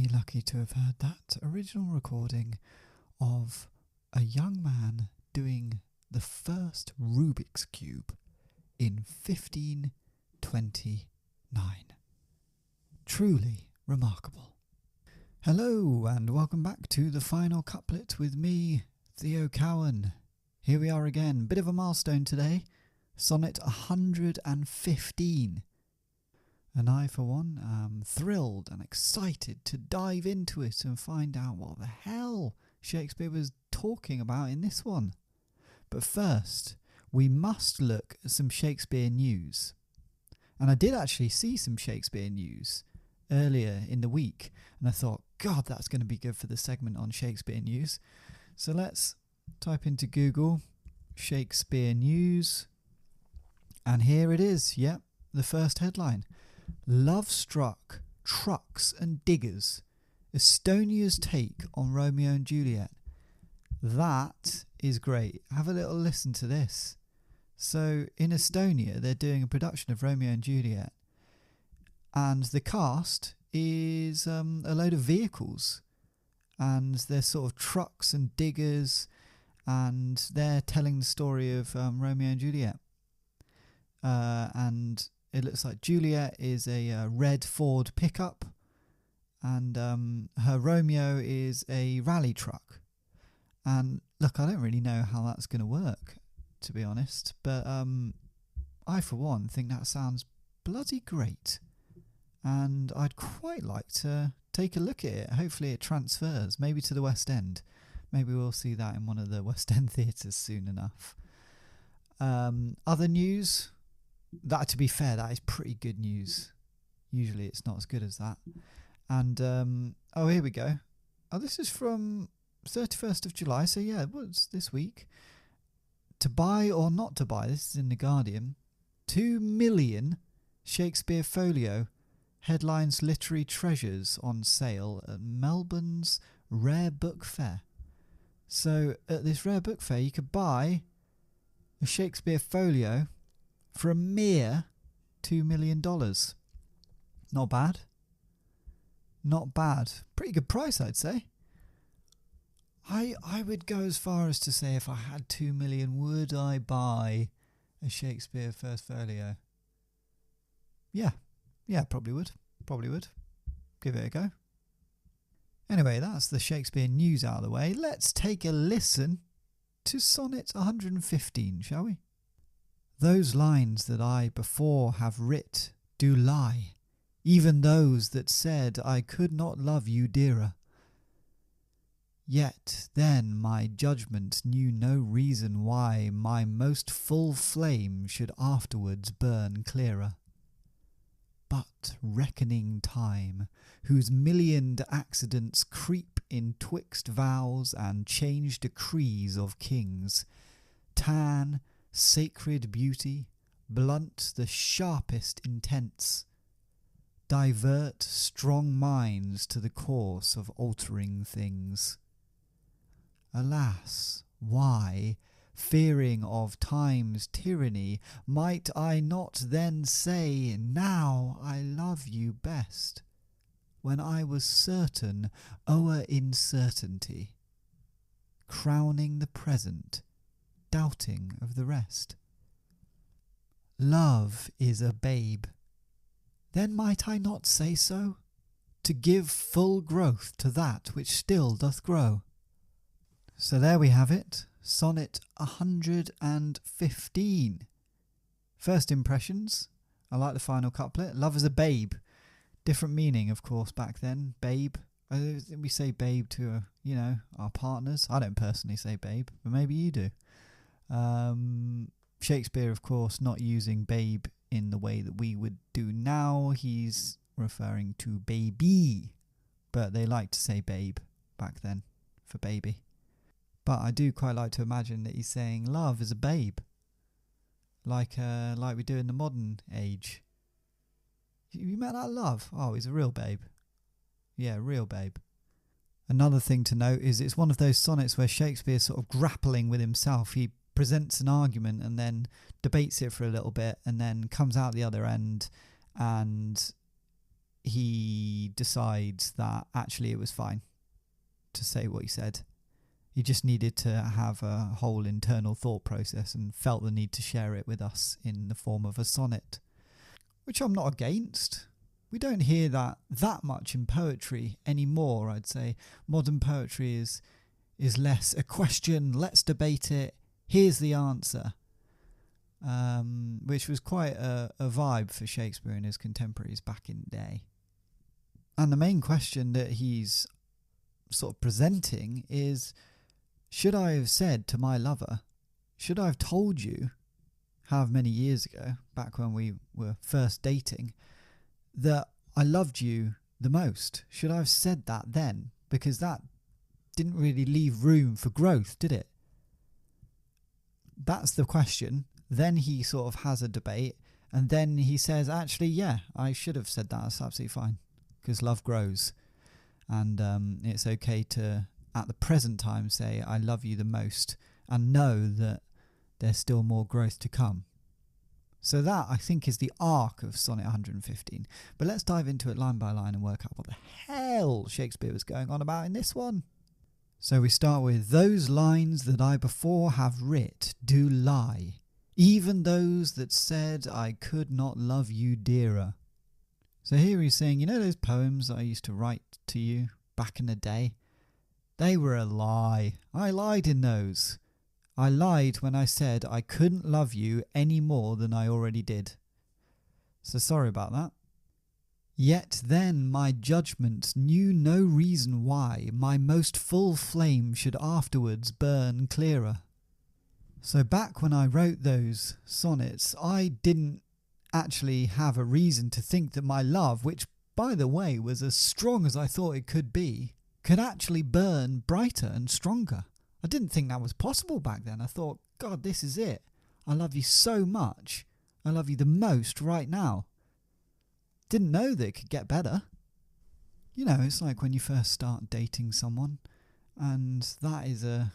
very lucky to have heard that original recording of a young man doing the first Rubik's Cube in 1529. Truly remarkable. Hello and welcome back to the final couplet with me, Theo Cowan. Here we are again, bit of a milestone today, Sonnet 115. And I, for one, am thrilled and excited to dive into it and find out what the hell Shakespeare was talking about in this one. But first, we must look at some Shakespeare news. And I did actually see some Shakespeare news earlier in the week, and I thought, God, that's going to be good for the segment on Shakespeare news. So let's type into Google Shakespeare news, and here it is. Yep, the first headline. Love struck trucks and diggers, Estonia's take on Romeo and Juliet. That is great. Have a little listen to this. So in Estonia, they're doing a production of Romeo and Juliet, and the cast is a load of vehicles, and they're sort of trucks and diggers, and they're telling the story of Romeo and Juliet. And it looks like Juliet is a red Ford pickup, and her Romeo is a rally truck. And look, I don't really know how that's going to work, to be honest, but I, for one, think that sounds bloody great. And I'd quite like to take a look at it. Hopefully it transfers, maybe to the West End. Maybe we'll see that in one of the West End theatres soon enough. Other news, that, to be fair, that is pretty good news. Usually it's not as good as that. And, oh, here we go. Oh, this is from 31st of July, so yeah, it was this week. To buy or not to buy, this is in The Guardian, 2 million Shakespeare folio headlines literary treasures on sale at Melbourne's Rare Book Fair. So at this Rare Book Fair, you could buy a Shakespeare folio for a mere $2 million. Not bad. Not bad. Pretty good price, I'd say. I would go as far as to say, if I had 2 million, would I buy a Shakespeare first folio? Yeah, probably would. Give it a go. Anyway, that's the Shakespeare news out of the way. Let's take a listen to Sonnet 115, shall we? Those lines that I before have writ do lie, even those that said I could not love you dearer. Yet then my judgment knew no reason why my most full flame should afterwards burn clearer. But reckoning time, whose millioned accidents creep in twixt vows and change decrees of kings, tan sacred beauty, blunt the sharpest intents, divert strong minds to the course of altering things. Alas, why, fearing of time's tyranny, might I not then say, now I love you best, when I was certain o'er incertainty, crowning the present, doubting of the rest? Love is a babe, then might I not say so, to give full growth to that which still doth grow? So there we have it, Sonnet 115. First impressions, I like the final couplet. Love is a babe. Different meaning, of course, back then. Babe. We say babe to, our partners. I don't personally say babe, but maybe you do. Shakespeare, of course, not using babe in the way that we would do now. He's referring to baby, but they liked to say babe back then for baby. But I do quite like to imagine that he's saying love is a babe, like we do in the modern age. You met that love? Oh, he's a real babe. Yeah, real babe. Another thing to note is it's one of those sonnets where Shakespeare's sort of grappling with himself. He presents an argument and then debates it for a little bit and then comes out the other end and he decides that actually it was fine to say what he said. He just needed to have a whole internal thought process and felt the need to share it with us in the form of a sonnet, which I'm not against. We don't hear that much in poetry anymore, I'd say. Modern poetry is less a question, let's debate it, here's the answer, which was quite a vibe for Shakespeare and his contemporaries back in the day. And the main question that he's sort of presenting is, should I have said to my lover, should I have told you, however many years ago, back when we were first dating, that I loved you the most? Should I have said that then? Because that didn't really leave room for growth, did it? That's the question. Then he sort of has a debate, and then he says, actually, yeah, I should have said that. That's absolutely fine, because love grows. And it's okay to, at the present time, say, I love you the most, and know that there's still more growth to come. So that, I think, is the arc of Sonnet 115. But let's dive into it line by line and work out what the hell Shakespeare was going on about in this one. So we start with, those lines that I before have writ do lie, even those that said I could not love you dearer. So here he's saying, you know those poems that I used to write to you back in the day? They were a lie. I lied in those. I lied when I said I couldn't love you any more than I already did. So sorry about that. Yet then my judgment knew no reason why my most full flame should afterwards burn clearer. So back when I wrote those sonnets, I didn't actually have a reason to think that my love, which by the way was as strong as I thought it could be, could actually burn brighter and stronger. I didn't think that was possible back then. I thought, God, this is it. I love you so much. I love you the most right now. Didn't know that it could get better. You know, it's like when you first start dating someone, and that is an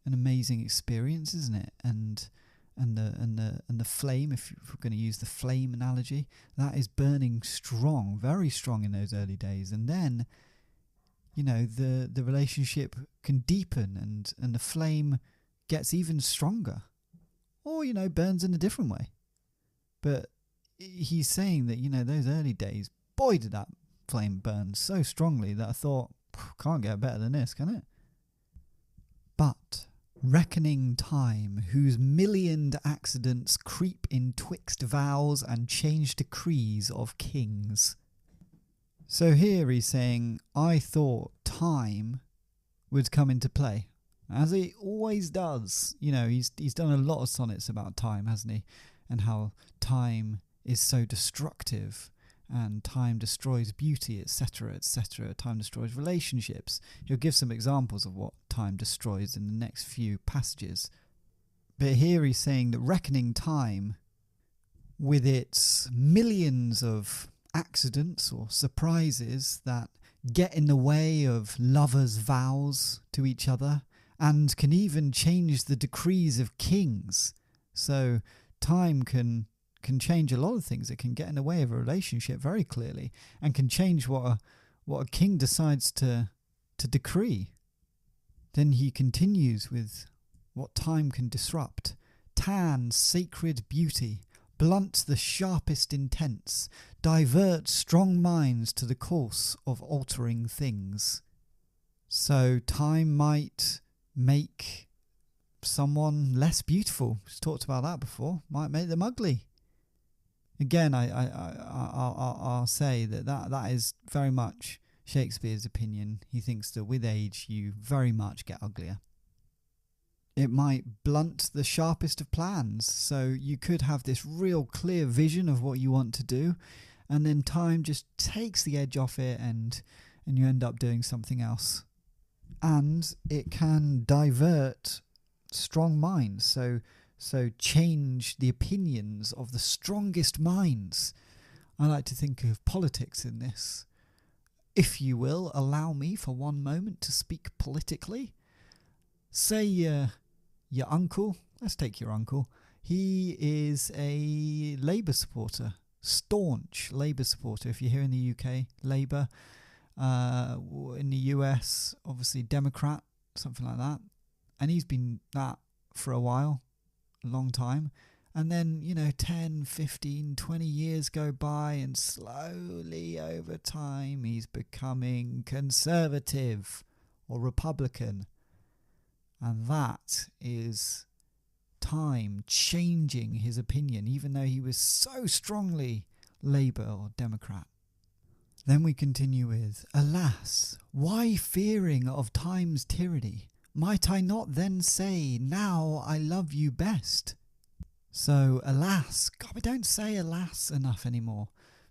amazing experience, isn't it? And the flame, if we're going to use the flame analogy, that is burning strong, very strong in those early days. And then, you know, the relationship can deepen and the flame gets even stronger, or, you know, burns in a different way. But he's saying that, you know, those early days, boy, did that flame burn so strongly that I thought, can't get better than this, can it? But reckoning time, whose millioned accidents creep in twixt vows and change decrees of kings. So here he's saying, I thought time would come into play, as it always does. You know, he's done a lot of sonnets about time, hasn't he? And how time is so destructive, and time destroys beauty, etc., etc. Time destroys relationships. He'll give some examples of what time destroys in the next few passages. But here he's saying that reckoning time, with its millions of accidents or surprises that get in the way of lovers' vows to each other, and can even change the decrees of kings. So time can change a lot of things. It can get in the way of a relationship very clearly, and can change what a king decides to decree. Then he continues with what time can disrupt. Tan sacred beauty, blunt the sharpest intents, divert strong minds to the course of altering things. So time might make someone less beautiful. We've talked about that before. Might make them ugly. Again, I'll say that is very much Shakespeare's opinion. He thinks that with age you very much get uglier. It might blunt the sharpest of plans, so you could have this real clear vision of what you want to do, and then time just takes the edge off it, and you end up doing something else. And it can divert strong minds, so change the opinions of the strongest minds. I like to think of politics in this. If you will, allow me for one moment to speak politically. Say your uncle, let's take your uncle. He is a Labour supporter, staunch Labour supporter. If you're here in the UK, Labour. In the US, obviously Democrat, something like that. And he's been that for a while, a long time. And then, 10, 15, 20 years go by, and slowly over time he's becoming conservative or Republican. And that is time changing his opinion, even though he was so strongly Labour or Democrat. Then we continue with, alas, why fearing of time's tyranny? Might I not then say, now I love you best? So, alas, God, we don't say alas enough anymore.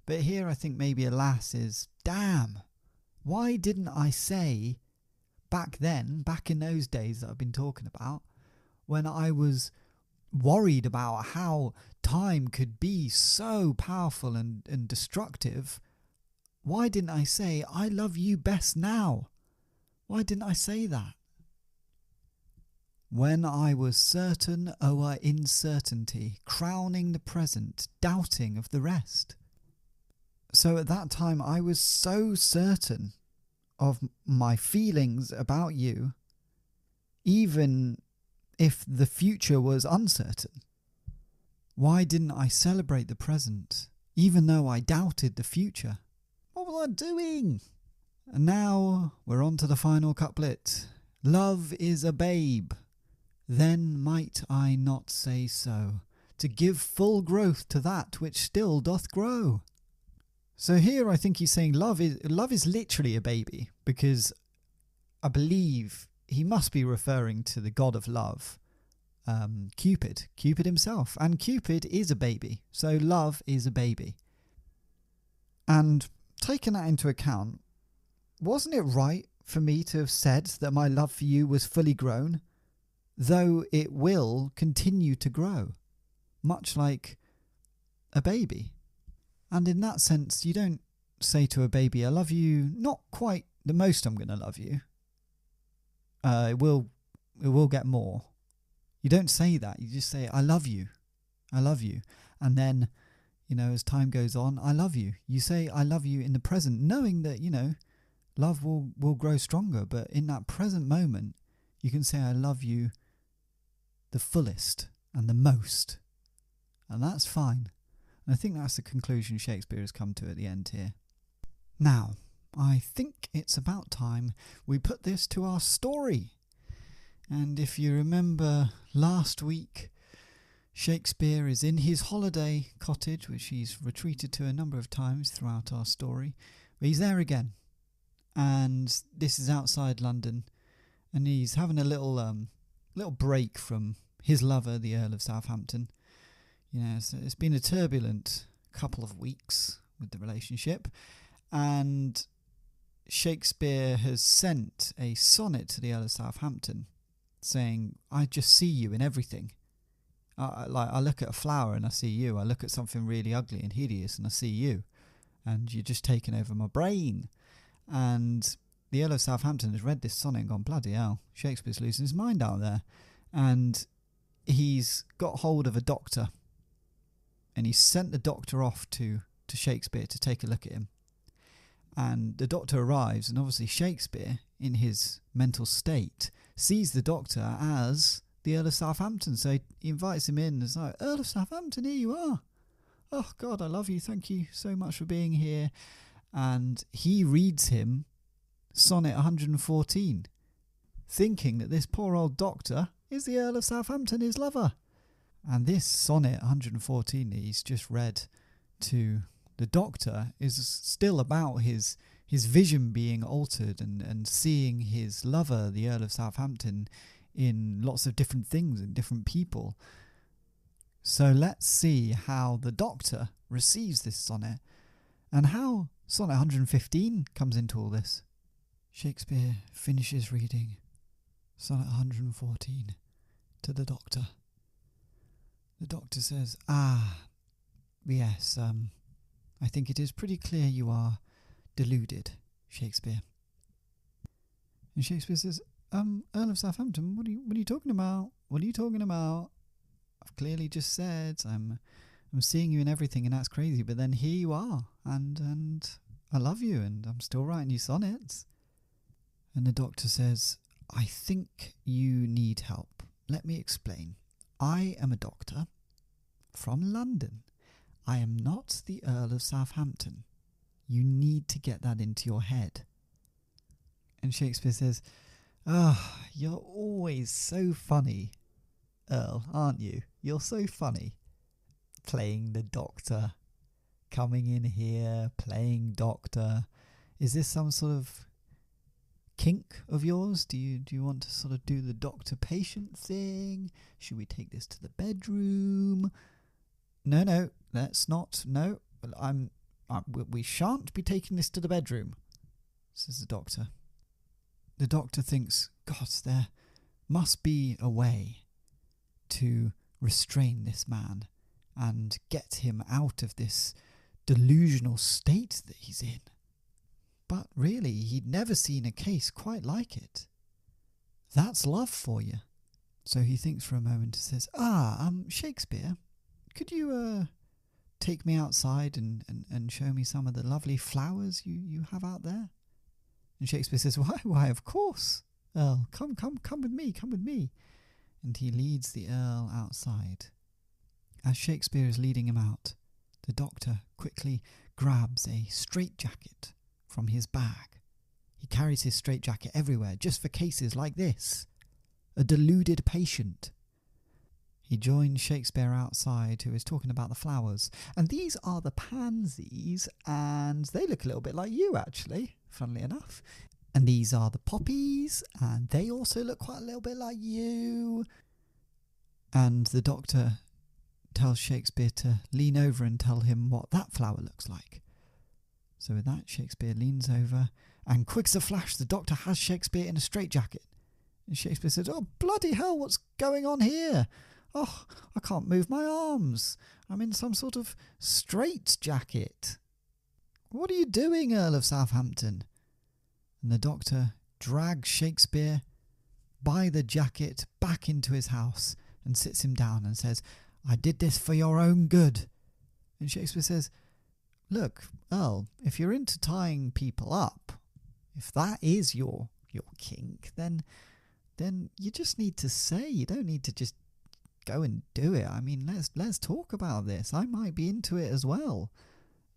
But here I think maybe alas is, damn, why didn't I say back then, back in those days that I've been talking about, when I was worried about how time could be so powerful and destructive, why didn't I say, I love you best now? Why didn't I say that? When I was certain o'er incertainty, crowning the present, doubting of the rest. So at that time I was so certain of my feelings about you, even if the future was uncertain. Why didn't I celebrate the present, even though I doubted the future? What was I doing? And now we're on to the final couplet. Love is a babe. Then might I not say so, to give full growth to that which still doth grow. So here I think he's saying love is literally a baby, because I believe he must be referring to the god of love, Cupid himself. And Cupid is a baby, so love is a baby. And taking that into account, wasn't it right for me to have said that my love for you was fully grown? Though it will continue to grow, much like a baby. And in that sense, you don't say to a baby, I love you, not quite the most I'm going to love you. It will get more. You don't say that. You just say, I love you. I love you. And then, as time goes on, I love you. You say, I love you in the present, knowing that, love will grow stronger. But in that present moment, you can say, I love you the fullest and the most. And that's fine. And I think that's the conclusion Shakespeare has come to at the end here. Now, I think it's about time we put this to our story. And if you remember last week, Shakespeare is in his holiday cottage, which he's retreated to a number of times throughout our story. But he's there again. And this is outside London. And he's having a little break from his lover, the Earl of Southampton. So it's been a turbulent couple of weeks with the relationship. And Shakespeare has sent a sonnet to the Earl of Southampton saying, I just see you in everything. I look at a flower and I see you. I look at something really ugly and hideous and I see you. And you're just taking over my brain. And the Earl of Southampton has read this sonnet and gone, bloody hell, Shakespeare's losing his mind out there. And he's got hold of a doctor. And he sent the doctor off to Shakespeare to take a look at him. And the doctor arrives, and obviously Shakespeare, in his mental state, sees the doctor as the Earl of Southampton. So he invites him in and is like, Earl of Southampton, here you are. Oh, God, I love you. Thank you so much for being here. And he reads him Sonnet 114, thinking that this poor old doctor is the Earl of Southampton, his lover. And this Sonnet 114 that he's just read to the doctor is still about his vision being altered and seeing his lover, the Earl of Southampton, in lots of different things and different people. So let's see how the doctor receives this sonnet and how Sonnet 115 comes into all this. Shakespeare finishes reading Sonnet 114 to the doctor. The doctor says, yes, I think it is pretty clear you are deluded, Shakespeare. And Shakespeare says, Earl of Southampton, what are you talking about? What are you talking about? I've clearly just said I'm I'm seeing you in everything and that's crazy, but then here you are, and I love you, and I'm still writing you sonnets. And the doctor says, I think you need help. Let me explain. I am a doctor from London. I am not the Earl of Southampton. You need to get that into your head. And Shakespeare says, you're always so funny, Earl, aren't you? You're so funny. Playing the doctor, coming in here, playing doctor. Is this some sort of kink of yours? Do you want to sort of do the doctor-patient thing? Should we take this to the bedroom? No, let's not. No, we shan't be taking this to the bedroom, says the doctor. The doctor thinks, God, there must be a way to restrain this man and get him out of this delusional state that he's in. But really, he'd never seen a case quite like it. That's love for you. So he thinks for a moment and says, Shakespeare, could you take me outside and show me some of the lovely flowers you have out there? And Shakespeare says, why, of course, Earl, come with me. And he leads the Earl outside. As Shakespeare is leading him out, the doctor quickly grabs a straitjacket from his bag. He carries his straitjacket everywhere, just for cases like this. A deluded patient. He joins Shakespeare outside, who is talking about the flowers. And these are the pansies, and they look a little bit like you, actually, funnily enough. And these are the poppies, and they also look quite a little bit like you. And the doctor tells Shakespeare to lean over and tell him what that flower looks like. So with that, Shakespeare leans over, and quick as a flash, the doctor has Shakespeare in a straitjacket. And Shakespeare says, oh, bloody hell, what's going on here? Oh, I can't move my arms. I'm in some sort of straitjacket. What are you doing, Earl of Southampton? And the doctor drags Shakespeare by the jacket back into his house and sits him down and says, I did this for your own good. And Shakespeare says, look, Earl, if you're into tying people up, if that is your kink, then you just need to say. You don't need to just go and do it. I mean, let's talk about this. I might be into it as well.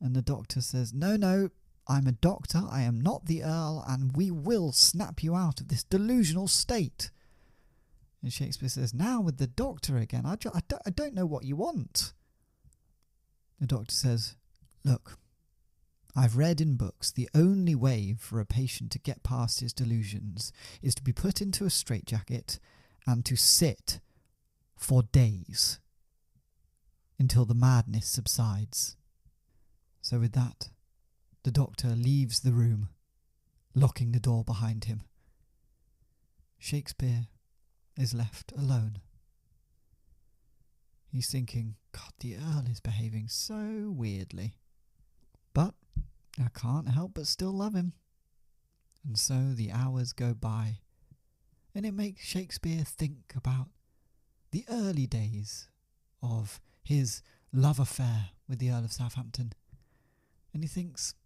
And the doctor says, no, I'm a doctor. I am not the Earl, and we will snap you out of this delusional state. And Shakespeare says, now with the doctor again, I don't know what you want. The doctor says, look, I've read in books the only way for a patient to get past his delusions is to be put into a straitjacket and to sit for days until the madness subsides. So with that, the doctor leaves the room, locking the door behind him. Shakespeare is left alone. He's thinking, God, the Earl is behaving so weirdly. But I can't help but still love him. And so the hours go by, and it makes Shakespeare think about the early days of his love affair with the Earl of Southampton. And he thinks,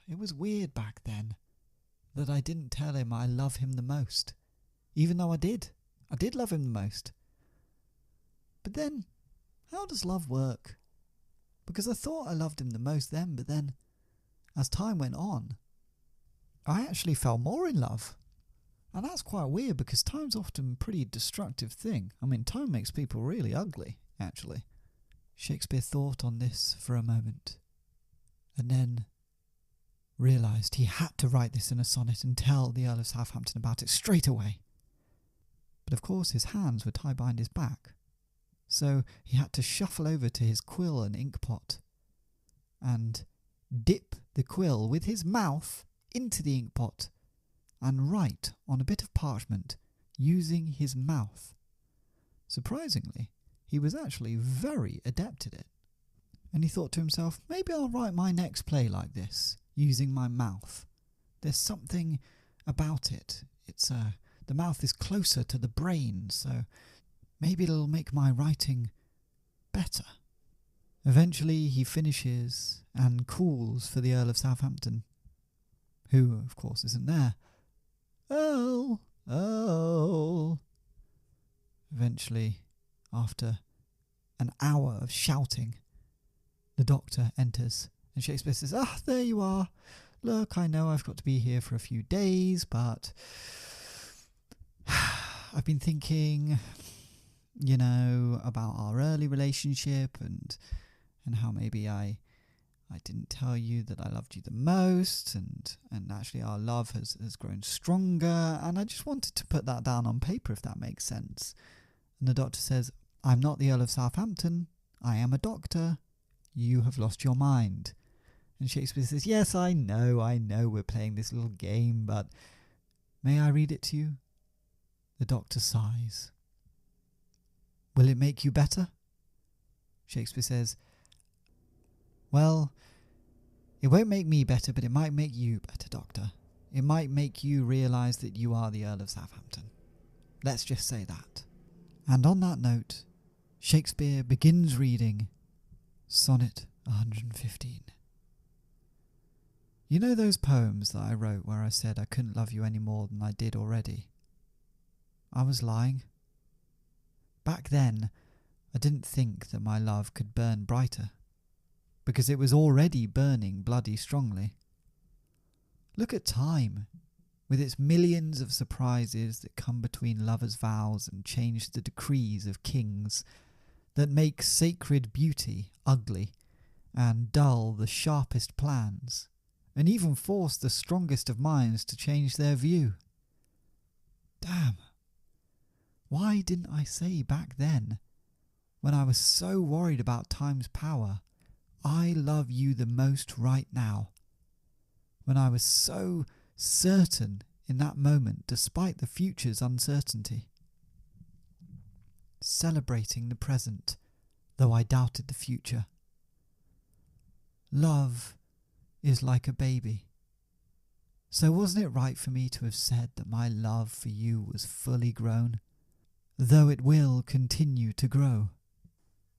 it was weird back then that I didn't tell him I love him the most, even though I did. I did love him the most. But then, how does love work? Because I thought I loved him the most then, but then, as time went on, I actually fell more in love. And that's quite weird, because time's often a pretty destructive thing. I mean, time makes people really ugly, actually. Shakespeare thought on this for a moment, and then realised he had to write this in a sonnet and tell the Earl of Southampton about it straight away. But of course his hands were tied behind his back, so he had to shuffle over to his quill and inkpot and dip the quill with his mouth into the inkpot and write on a bit of parchment using his mouth. Surprisingly, he was actually very adept at it. And he thought to himself, maybe I'll write my next play like this, using my mouth. There's something about it. The mouth is closer to the brain, so maybe it'll make my writing better. Eventually he finishes and calls for the Earl of Southampton, who, of course, isn't there. Earl! Earl! Eventually, after an hour of shouting, the doctor enters, and Shakespeare says, "Ah, there you are. Look, I know I've got to be here for a few days, but I've been thinking, about our early relationship and how maybe I didn't tell you that I loved you the most, and actually our love has grown stronger, and I just wanted to put that down on paper, if that makes sense." And the doctor says, "I'm not the Earl of Southampton. I am a doctor. You have lost your mind." And Shakespeare says, "Yes, I know we're playing this little game, but may I read it to you?" The doctor sighs. "Will it make you better?" Shakespeare says, "Well, it won't make me better, but it might make you better, Doctor. It might make you realise that you are the Earl of Southampton. Let's just say that." And on that note, Shakespeare begins reading Sonnet 115. You know those poems that I wrote where I said I couldn't love you any more than I did already? I was lying. Back then, I didn't think that my love could burn brighter, because it was already burning bloody strongly. Look at time, with its millions of surprises that come between lovers' vows and change the decrees of kings, that make sacred beauty ugly and dull the sharpest plans, and even force the strongest of minds to change their view. Damn! Why didn't I say back then, when I was so worried about time's power, I love you the most right now? When I was so certain in that moment, despite the future's uncertainty. Celebrating the present, though I doubted the future. Love is like a baby. So wasn't it right for me to have said that my love for you was fully grown, though it will continue to grow?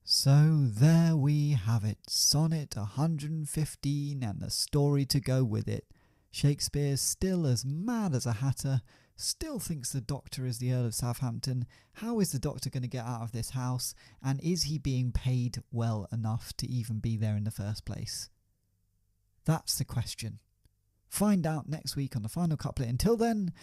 So there we have it, Sonnet 115 and the story to go with it. Shakespeare, still as mad as a hatter, still thinks the doctor is the Earl of Southampton. How is the doctor going to get out of this house? And is he being paid well enough to even be there in the first place? That's the question. Find out next week on the final couplet. Until then,